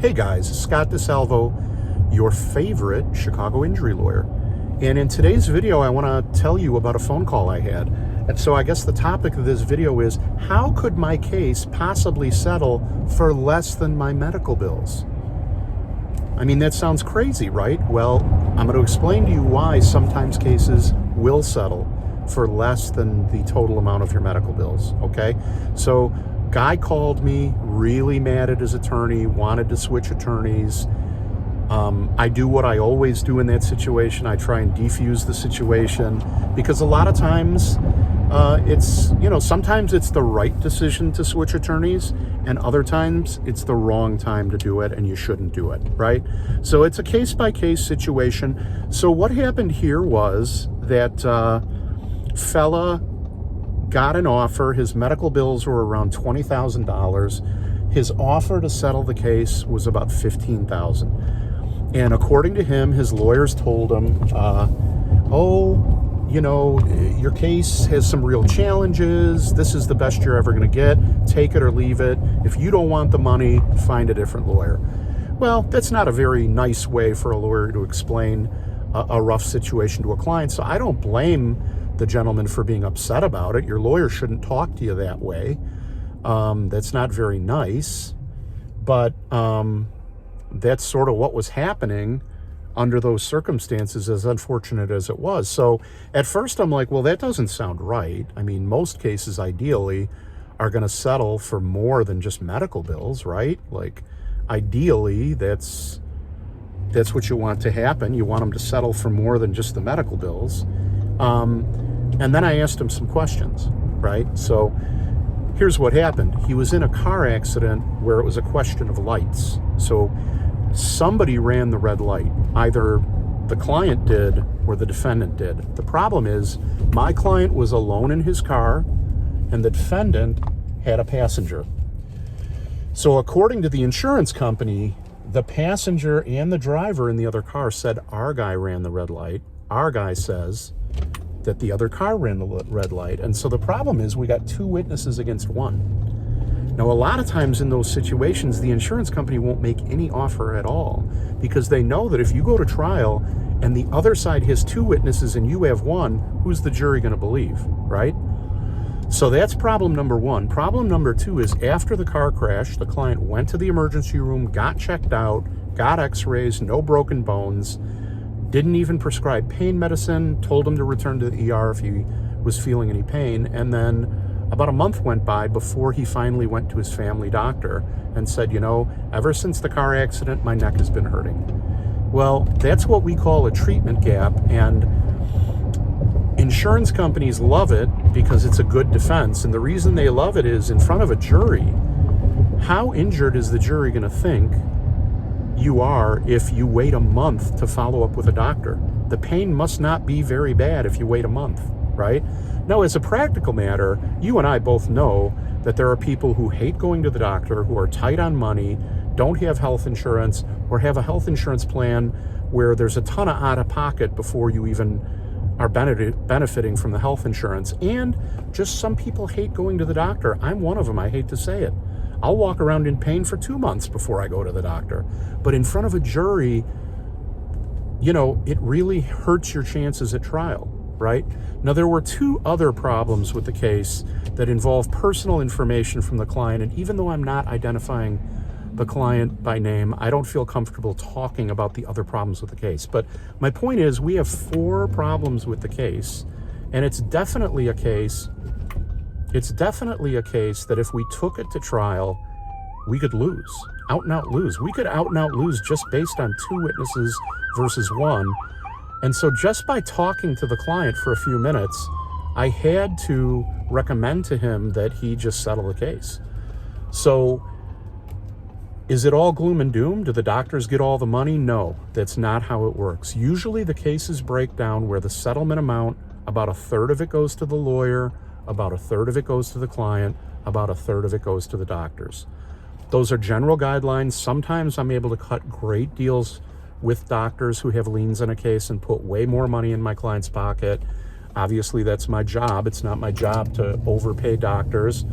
Hey guys, Scott DeSalvo, your favorite Chicago injury lawyer. And in today's video, I want to tell you about a phone call I had. And so I guess the topic of this video is, how could my case possibly settle for less than my medical bills? I mean, that sounds crazy, right? Well, I'm going to explain to you why sometimes cases will settle for less than the total amount of your medical bills, okay? So, guy called me, really mad at his attorney, wanted to switch attorneys. I do what I always do in that situation. I try and defuse the situation, because a lot of times sometimes it's the right decision to switch attorneys, and other times it's the wrong time to do it and you shouldn't do it, right? So it's a case-by-case situation. So what happened here was that fella got an offer. His medical bills were around $20,000. His offer to settle the case was about $15,000. And according to him, his lawyers told him, your case has some real challenges. This is the best you're ever going to get. Take it or leave it. If you don't want the money, find a different lawyer. Well, that's not a very nice way for a lawyer to explain a rough situation to a client. So I don't blame the gentleman for being upset about it. Your lawyer shouldn't talk to you that way. That's not very nice, but that's sort of what was happening under those circumstances, as unfortunate as it was. So at first I'm like, well, that doesn't sound right. I mean, most cases ideally are going to settle for more than just medical bills, right? Like, ideally, that's what you want to happen. You want them to settle for more than just the medical bills. And then I asked him some questions, right? So here's what happened. He was in a car accident where it was a question of lights. So somebody ran the red light. Either the client did or the defendant did. The problem is, my client was alone in his car and the defendant had a passenger. So according to the insurance company, the passenger and the driver in the other car said our guy ran the red light. Our guy says that the other car ran the red light. And so the problem is, we got two witnesses against one. Now, a lot of times in those situations, the insurance company won't make any offer at all, because they know that if you go to trial and the other side has two witnesses and you have one, who's the jury going to believe, right? So that's problem number one. Problem number two is, after the car crash, the client went to the emergency room, got checked out, got x-rays, no broken bones, didn't even prescribe pain medicine, told him to return to the ER if he was feeling any pain. And then about a month went by before he finally went to his family doctor and said, ever since the car accident, my neck has been hurting. Well, that's what we call a treatment gap. And insurance companies love it because it's a good defense. And the reason they love it is, in front of a jury, how injured is the jury going to think you are if you wait a month to follow up with a doctor? The pain must not be very bad if you wait a month, right? Now, as a practical matter, you and I both know that there are people who hate going to the doctor, who are tight on money, don't have health insurance, or have a health insurance plan where there's a ton of out-of-pocket before you even are benefiting from the health insurance. And just some people hate going to the doctor. I'm one of them. I hate to say it. I'll walk around in pain for 2 months before I go to the doctor. But in front of a jury, it really hurts your chances at trial, right? Now, there were two other problems with the case that involve personal information from the client. And even though I'm not identifying the client by name, I don't feel comfortable talking about the other problems with the case. But my point is, we have 4 problems with the case, and it's definitely a case that if we took it to trial, we could lose, out and out lose. We could out and out lose just based on 2 witnesses versus 1. And so just by talking to the client for a few minutes, I had to recommend to him that he just settle the case. So is it all gloom and doom? Do the doctors get all the money? No, that's not how it works. Usually the cases break down where the settlement amount, about a third of it goes to the lawyer, about a third of it goes to the client, about a third of it goes to the doctors. Those are general guidelines. Sometimes I'm able to cut great deals with doctors who have liens on a case and put way more money in my client's pocket. Obviously, that's my job. It's not my job to overpay doctors.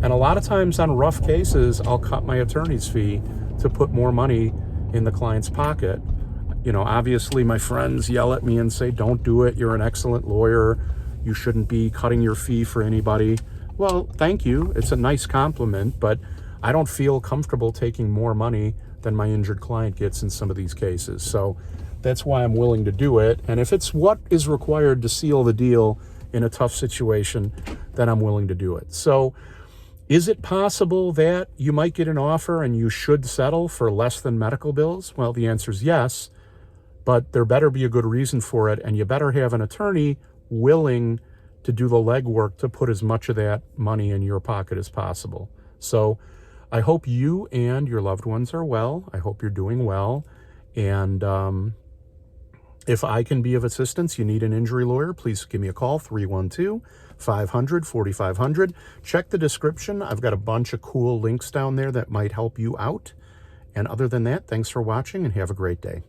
And a lot of times on rough cases, I'll cut my attorney's fee to put more money in the client's pocket. You know, obviously my friends yell at me and say, don't do it. You're an excellent lawyer. You shouldn't be cutting your fee for anybody. Well, thank you. It's a nice compliment, but I don't feel comfortable taking more money than my injured client gets in some of these cases. So that's why I'm willing to do it. And if it's what is required to seal the deal in a tough situation, then I'm willing to do it. So is it possible that you might get an offer and you should settle for less than medical bills? Well, the answer is yes, but there better be a good reason for it, and you better have an attorney willing to do the legwork to put as much of that money in your pocket as possible. So I hope you and your loved ones are well. I hope you're doing well. And if I can be of assistance, you need an injury lawyer, please give me a call, 312-500-4500. Check the description. I've got a bunch of cool links down there that might help you out. And other than that, thanks for watching and have a great day.